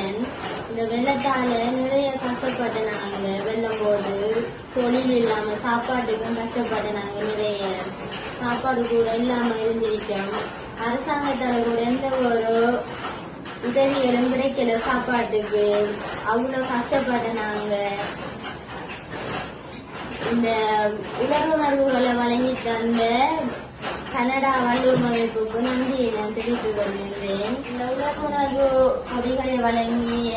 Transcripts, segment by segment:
மகன். இந்த வெள்ளத்தால நிறைய கஷ்டப்பட்டனாங்க. வெள்ளம் போது தொழில் இல்லாம சாப்பாட்டுக்கும் கஷ்டப்பட்டனாங்க. நிறைய சாப்பாடு கூட இல்லாம இருந்திருக்கோம். அரசாங்கத்தால கூட எந்த ஒரு உதவிகளும் கிடைக்கல சாப்பாட்டுக்கு. அவ்வளவு கஷ்டப்பட்டனாங்க. இந்த உணர்வுகளை வழங்கி தந்த கனடா வள்ளுவர் அமைப்புக்கு நன்றியை நான் தெரிவித்துக் கொள்கின்றேன். இந்த உணர்வுணர்வு கொடிகளை வழங்கிய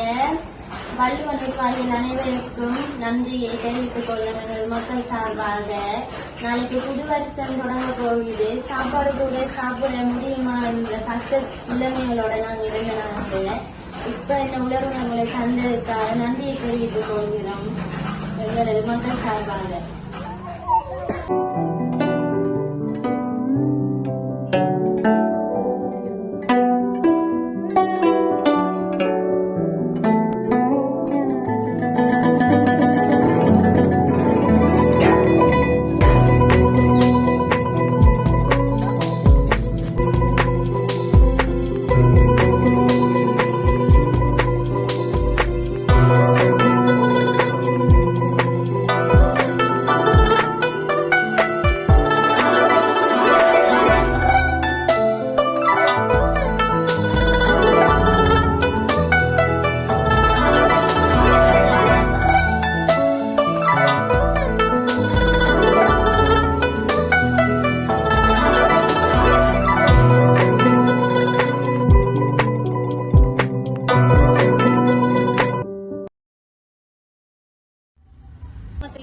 வள்ளுவர் நிர்வாகிகள் அனைவருக்கும் நன்றியை தெரிவித்துக் கொள்ளுங்கள். மக்கள் சார்பாக நாளைக்கு புது வருஷம் தொடங்க போகுது. சாப்பாடு கூட சாப்பிட முடியுமா என்ற கஷ்ட நிலைமைகளோட நாங்கள் இருந்தனாங்க. இப்ப இந்த உணர்வுணர்வுகளை தந்ததுக்காக நன்றியை தெரிவித்துக் கொள்கிறோம் எங்களது மக்கள் சார்பாக.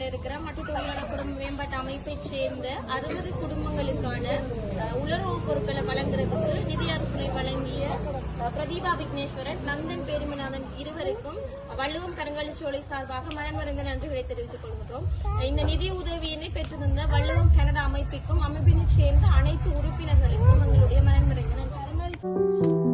இருக்கிற மற்றும் தொழிலாள குடும்ப மேம்பாட்டு அமைப்பை சேர்ந்த 60 குடும்பங்களுக்கான உலர்வு பொருட்களை வழங்குறதுக்கு நிதி அரசுரை வழங்கிய பிரதீபா விக்னேஸ்வரன், நந்தன் பேருமநாதன் இருவருக்கும் வள்ளுவம் கருங்காலிச்சோலை சார்பாக மனன்மருங்க நன்றிகளை தெரிவித்துக் கொள்கிறோம். இந்த நிதி உதவியினை பெற்றிருந்த வள்ளுவம் கனடா அமைப்பிற்கும் அமைப்பினை சேர்ந்த அனைத்து உறுப்பினர்களுக்கும் எங்களுடைய மனன்மருங்க நன்றி.